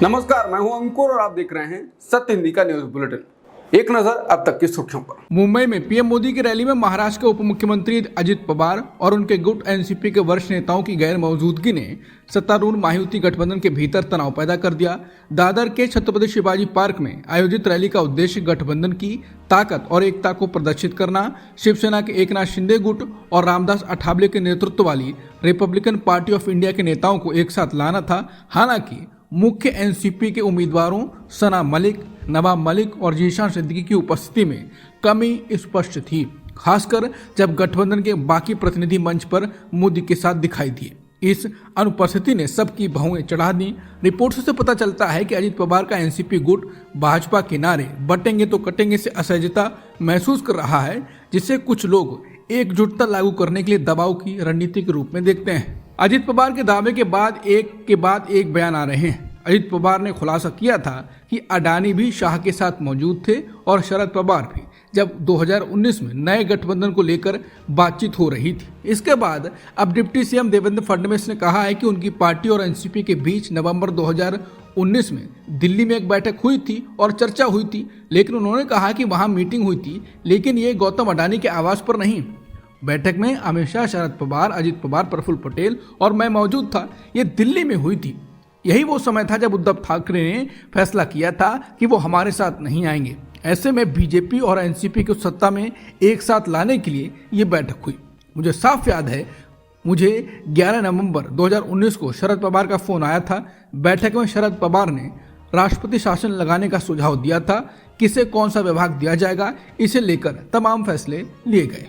नमस्कार, मैं हूं अंकुर और आप देख रहे हैं सत्य हिंदी का न्यूज बुलेटिन। एक नजर अब तक की सुर्खियों पर। मुंबई में पीएम मोदी की रैली में महाराष्ट्र के उप मुख्यमंत्री अजित पवार और उनके गुट एनसीपी के वरिष्ठ नेताओं की गैर मौजूदगी ने सत्तारूढ़ महायुति गठबंधन के भीतर तनाव पैदा कर दिया। दादर के छत्रपति शिवाजी पार्क में आयोजित रैली का उद्देश्य गठबंधन की ताकत और एकता को प्रदर्शित करना, शिवसेना के एकनाथ शिंदे गुट और रामदास अठावले के नेतृत्व वाली रिपब्लिकन पार्टी ऑफ इंडिया के नेताओं को एक साथ लाना था। हालांकि मुख्य एनसीपी के उम्मीदवारों सना मलिक, नवाब मलिक और जीशान सिद्दीकी की उपस्थिति में कमी स्पष्ट थी, खासकर जब गठबंधन के बाकी प्रतिनिधि मंच पर मोदी के साथ दिखाई दिए। इस अनुपस्थिति ने सबकी भौएं चढ़ा दी। रिपोर्ट्स से पता चलता है कि अजित पवार का एनसीपी गुट भाजपा के नारे बटेंगे तो कटेंगे से असहजता महसूस कर रहा है, जिसे कुछ लोग एकजुटता लागू करने के लिए दबाव की रणनीति के रूप में देखते हैं। अजित पवार के दावे के बाद एक बयान आ रहे हैं। अजित पवार ने खुलासा किया था कि अडानी भी शाह के साथ मौजूद थे और शरद पवार भी, जब 2019 में नए गठबंधन को लेकर बातचीत हो रही थी। इसके बाद अब डिप्टी सीएम देवेंद्र फडणवीस ने कहा है कि उनकी पार्टी और एनसीपी के बीच नवंबर 2019 में दिल्ली में एक बैठक हुई थी और चर्चा हुई थी, लेकिन उन्होंने कहा कि वहां मीटिंग हुई थी, लेकिन ये गौतम अडानी के आवास पर नहीं। बैठक में अमित शाह, शरद पवार, अजित पवार, प्रफुल्ल पटेल और मैं मौजूद था। ये दिल्ली में हुई थी। यही वो समय था जब उद्धव ठाकरे ने फैसला किया था कि वो हमारे साथ नहीं आएंगे। ऐसे में बीजेपी और एनसीपी को सत्ता में एक साथ लाने के लिए ये बैठक हुई। मुझे साफ याद है, मुझे 11 नवंबर 2019 को शरद पवार का फोन आया था। बैठक में शरद पवार ने राष्ट्रपति शासन लगाने का सुझाव दिया था। किसे कौन सा विभाग दिया जाएगा, इसे लेकर तमाम फैसले लिए गए।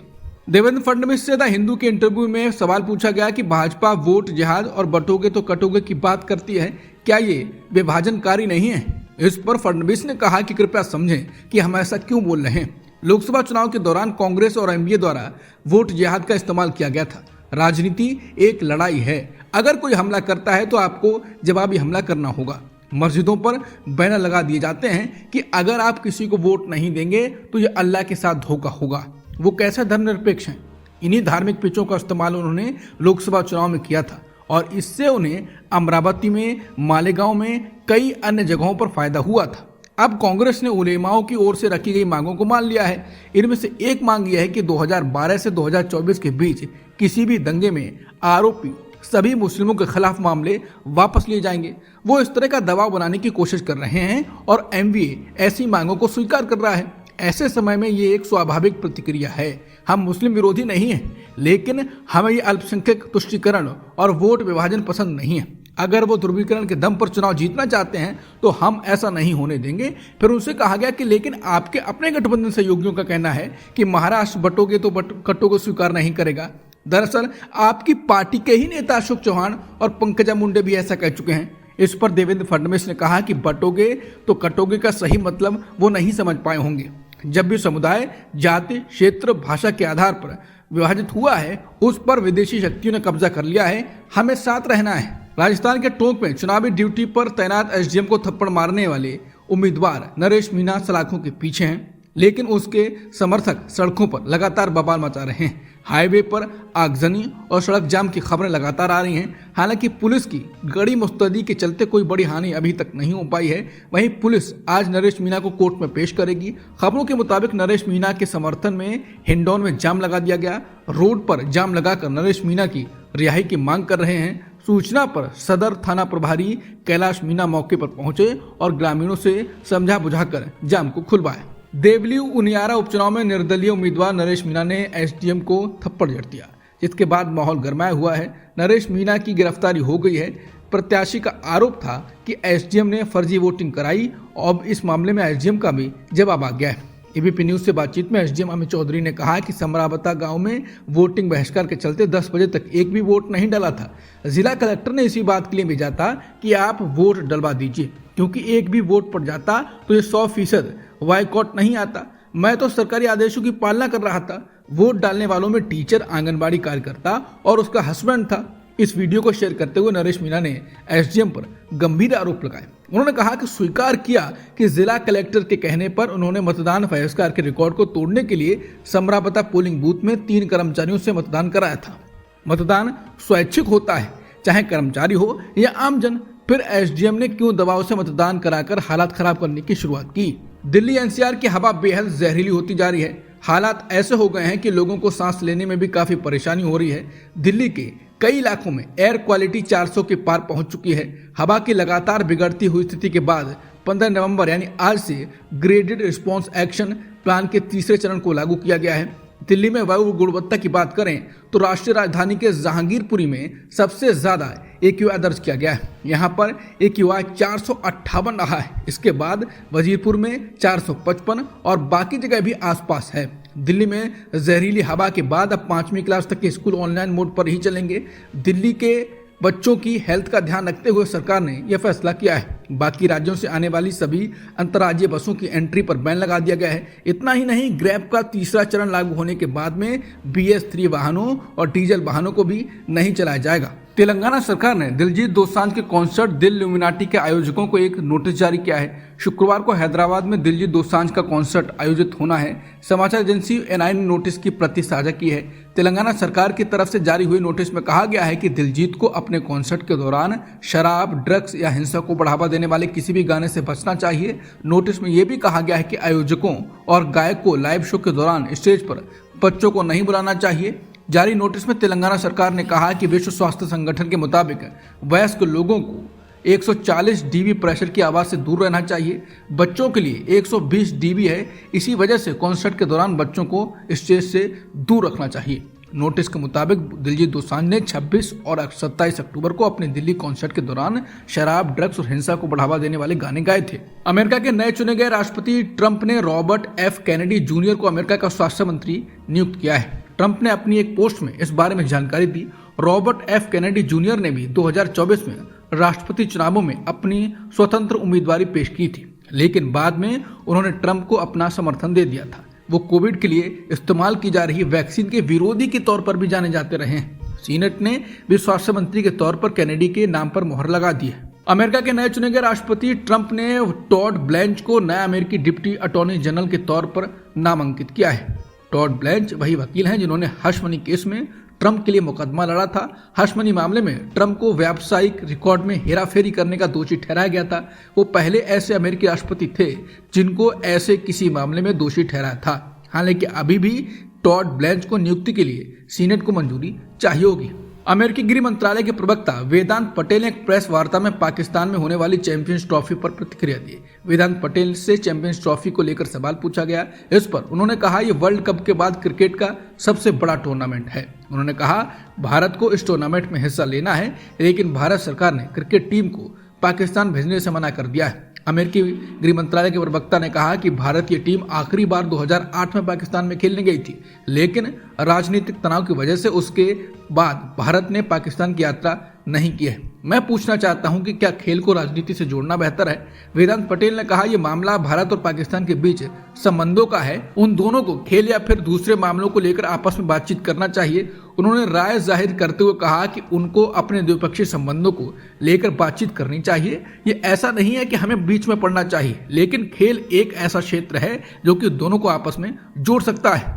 देवेंद्र फडणवीस से द हिंदू के इंटरव्यू में सवाल पूछा गया कि भाजपा वोट जिहाद और बटोगे तो कटोगे की बात करती है, क्या ये विभाजनकारी नहीं है? इस पर फडणवीस ने कहा कि कृपया समझें कि हम ऐसा क्यों बोल रहे हैं। लोकसभा चुनाव के दौरान कांग्रेस और एनडीए द्वारा वोट जिहाद का इस्तेमाल किया गया था। राजनीति एक लड़ाई है। अगर कोई हमला करता है तो आपको जवाबी हमला करना होगा। मस्जिदों पर बैनर लगा दिए जाते हैं कि अगर आप किसी को वोट नहीं देंगे तो ये अल्लाह के साथ धोखा होगा। वो कैसा धर्मनिरपेक्ष हैं? इन्हीं धार्मिक पिचों का इस्तेमाल उन्होंने लोकसभा चुनाव में किया था और इससे उन्हें अमरावती में, मालेगांव में, कई अन्य जगहों पर फायदा हुआ था। अब कांग्रेस ने उलेमाओं की ओर से रखी गई मांगों को मान लिया है। इनमें से एक मांग यह है कि 2012 से 2024 के बीच किसी भी दंगे में आरोपी सभी मुस्लिमों के खिलाफ मामले वापस लिए जाएंगे। वो इस तरह का दबाव बनाने की कोशिश कर रहे हैं और एमवीए ऐसी मांगों को स्वीकार कर रहा है। ऐसे समय में ये एक स्वाभाविक प्रतिक्रिया है। हम मुस्लिम विरोधी नहीं हैं, लेकिन हमें ये अल्पसंख्यक तुष्टीकरण और वोट विभाजन पसंद नहीं है। अगर वो ध्रुवीकरण के दम पर चुनाव जीतना चाहते हैं तो हम ऐसा नहीं होने देंगे। फिर उनसे कहा गया कि लेकिन आपके अपने गठबंधन सहयोगियों का कहना है कि महाराष्ट्र बटोगे तो कटोगे स्वीकार नहीं करेगा। दरअसल आपकी पार्टी के ही नेता अशोक चौहान और पंकजा मुंडे भी ऐसा कह चुके हैं। इस पर देवेंद्र फडणवीस ने कहा कि बटोगे तो कटोगे का सही मतलब वो नहीं समझ पाए होंगे। जब भी समुदाय, जाति, क्षेत्र, भाषा के आधार पर विभाजित हुआ है, उस पर विदेशी शक्तियों ने कब्जा कर लिया है। हमें साथ रहना है। राजस्थान के टोंक में चुनावी ड्यूटी पर तैनात एसडीएम को थप्पड़ मारने वाले उम्मीदवार नरेश मीणा सलाखों के पीछे हैं, लेकिन उसके समर्थक सड़कों पर लगातार बवाल मचा रहे हैं। हाईवे पर आगजनी और सड़क जाम की खबरें लगातार आ रही हैं। हालांकि पुलिस की कड़ी मुस्तैदी के चलते कोई बड़ी हानि अभी तक नहीं हो पाई है। वहीं पुलिस आज नरेश मीणा को कोर्ट में पेश करेगी। खबरों के मुताबिक नरेश मीणा के समर्थन में हिंडौन में जाम लगा दिया गया। रोड पर जाम लगाकर नरेश मीणा की रिहाई की मांग कर रहे हैं। सूचना पर सदर थाना प्रभारी कैलाश मीणा मौके पर पहुंचे और ग्रामीणों से समझा बुझाकर जाम को खुलवाया। देवली उनियारा उपचुनाव में निर्दलीय उम्मीदवार नरेश मीणा ने एसडीएम को थप्पड़ जड़ दिया, जिसके बाद माहौल गरमाया हुआ है। नरेश मीणा की गिरफ्तारी हो गई है। प्रत्याशी का आरोप था कि एसडीएम ने फर्जी वोटिंग कराई और इस मामले में एसडीएम का भी जवाब आ गया है। एबीपी न्यूज से बातचीत में एसडीएम अमित चौधरी ने कहा कि समरावता गांव में वोटिंग बहिष्कार के चलते 10 बजे तक एक भी वोट नहीं डाला था। जिला कलेक्टर ने इसी बात के लिए भेजा था कि आप वोट डलवा दीजिए, क्योंकि एक भी वोट पड़ जाता तो ये 100% बायकॉट नहीं आता। मैं तो सरकारी आदेशों की पालना कर रहा था। वोट डालने वालों में टीचर, आंगनबाड़ी कार्यकर्ता और उसका हस्बैंड था। इस वीडियो को शेयर करते हुए नरेश मीणा ने एसडीएम पर गंभीर आरोप लगाए। उन्होंने कहा कि स्वीकार किया कि जिला कलेक्टर के कहने पर उन्होंने मतदान बहिष्कार के रिकॉर्ड को तोड़ने के लिए समरावता पोलिंग बूथ में 3 कर्मचारियों से मतदान कराया था। मतदान स्वैच्छिक होता है, चाहे कर्मचारी हो या आमजन। फिर एसडीएम ने क्यों दबाव से मतदान कराकर हालात खराब करने की शुरुआत की। दिल्ली एनसीआर की हवा बेहद जहरीली होती जा रही है। हालात ऐसे हो गए हैं कि लोगों को सांस लेने में भी काफी परेशानी हो रही है। दिल्ली के कई इलाकों में एयर क्वालिटी 400 के पार पहुंच चुकी है। हवा की लगातार बिगड़ती हुई स्थिति के बाद 15 नवंबर यानी आज से ग्रेडेड रिस्पांस एक्शन प्लान के तीसरे चरण को लागू किया गया है। दिल्ली में वायु गुणवत्ता की बात करें तो राष्ट्रीय राजधानी के जहांगीरपुरी में सबसे ज्यादा AQI दर्ज किया गया है। यहाँ पर AQI 458 रहा है। इसके बाद वजीरपुर में 455 और बाकी जगह भी आसपास है। दिल्ली में जहरीली हवा के बाद अब 5वीं क्लास तक के स्कूल ऑनलाइन मोड पर ही चलेंगे। दिल्ली के बच्चों की हेल्थ का ध्यान रखते हुए सरकार ने यह फैसला किया है। बाकी राज्यों से आने वाली सभी अंतर्राज्यीय बसों की एंट्री पर बैन लगा दिया गया है। इतना ही नहीं, ग्रैब का तीसरा चरण लागू होने के बाद में BS3 वाहनों और डीजल वाहनों को भी नहीं चलाया जाएगा। तेलंगाना सरकार ने दिलजीत दोसांझ के कॉन्सर्ट दिल ल्यूमिनाटी के आयोजकों को एक नोटिस जारी किया है। शुक्रवार को हैदराबाद में दिलजीत दोसांझ का कॉन्सर्ट आयोजित होना है। समाचार एजेंसी NI ने नोटिस की प्रति साझा की है। तेलंगाना सरकार की तरफ से जारी हुई नोटिस में कहा गया है कि दिलजीत को अपने कॉन्सर्ट के दौरान शराब, ड्रग्स या हिंसा को बढ़ावा देने वाले किसी भी गाने से बचना चाहिए। नोटिस में यह भी कहा गया है कि आयोजकों और गायक को लाइव शो के दौरान स्टेज पर बच्चों को नहीं बुलाना चाहिए। जारी नोटिस में तेलंगाना सरकार ने कहा कि विश्व स्वास्थ्य संगठन के मुताबिक वयस्क लोगों को 140 dB प्रेशर की आवाज़ से दूर रहना चाहिए। बच्चों के लिए 120 dB है। इसी वजह से कॉन्सर्ट के दौरान बच्चों को स्टेज से दूर रखना चाहिए। नोटिस के मुताबिक दिलजीत दोसांझ ने 26 और 27 अक्टूबर को अपने दिल्ली कॉन्सर्ट के दौरान शराब, ड्रग्स और हिंसा को बढ़ावा देने वाले गाने गाए थे। अमेरिका के नए चुने गए राष्ट्रपति ट्रंप ने रॉबर्ट F कैनेडी जूनियर को अमेरिका का स्वास्थ्य मंत्री नियुक्त किया है। ट्रंप ने अपनी एक पोस्ट में इस बारे में जानकारी दी। रॉबर्ट F कैनेडी जूनियर ने भी 2024 में राष्ट्रपति चुनावों में अपनी स्वतंत्र उम्मीदवारी पेश की थी, लेकिन बाद में उन्होंने ट्रंप को अपना समर्थन दे दिया था। वो कोविड के लिए इस्तेमाल की जा रही वैक्सीन के विरोधी के तौर पर भी जाने जाते रहे हैं। सीनेट ने भी स्वास्थ्य मंत्री के तौर पर कैनेडी के नाम पर मोहर लगा दी है। अमेरिका के नए चुने गए राष्ट्रपति ट्रंप ने टॉड ब्लैंच को नया अमेरिकी डिप्टी अटॉर्नी जनरल के तौर पर नामांकित किया है। टॉड ब्लैंच वही वकील हैं जिन्होंने हश मनी केस में ट्रंप के लिए मुकदमा लड़ा था। हश मनी मामले में ट्रंप को व्यावसायिक रिकॉर्ड में हेराफेरी करने का दोषी ठहराया गया था। वो पहले ऐसे अमेरिकी राष्ट्रपति थे जिनको ऐसे किसी मामले में दोषी ठहराया था। हालांकि अभी भी टॉड ब्लैंच को नियुक्ति के लिए सीनेट को मंजूरी चाहिए होगी। अमेरिकी गृह मंत्रालय के प्रवक्ता वेदांत पटेल ने एक प्रेस वार्ता में पाकिस्तान में होने वाली चैंपियंस ट्रॉफी पर प्रतिक्रिया दी। वेदांत पटेल से चैंपियंस ट्रॉफी को लेकर सवाल पूछा गया। इस पर उन्होंने कहा, यह वर्ल्ड कप के बाद क्रिकेट का सबसे बड़ा टूर्नामेंट है। उन्होंने कहा, भारत को इस टूर्नामेंट में हिस्सा लेना है, लेकिन भारत सरकार ने क्रिकेट टीम को पाकिस्तान भेजने से मना कर दिया है। अमेरिकी गृह मंत्रालय के प्रवक्ता ने कहा कि भारतीय टीम आखिरी बार 2008 में पाकिस्तान में खेलने गई थी, लेकिन राजनीतिक तनाव की वजह से उसके बाद भारत ने पाकिस्तान की यात्रा नहीं की है। मैं पूछना चाहता हूं कि क्या खेल को राजनीति से जोड़ना बेहतर है? वेदांत पटेल ने कहा, यह मामला भारत और पाकिस्तान के बीच संबंधों का है। उन दोनों को खेल या फिर दूसरे मामलों को लेकर आपस में बातचीत करना चाहिए। उन्होंने राय जाहिर करते हुए कहा कि उनको अपने द्विपक्षीय संबंधों को लेकर बातचीत करनी चाहिए। ये ऐसा नहीं है कि हमें बीच में पड़ना चाहिए, लेकिन खेल एक ऐसा क्षेत्र है जो कि दोनों को आपस में जोड़ सकता है।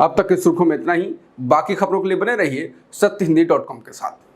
अब तक की सुर्खियों में इतना ही। बाकी खबरों के लिए बने रहिए सत्यहिंदी.com के साथ।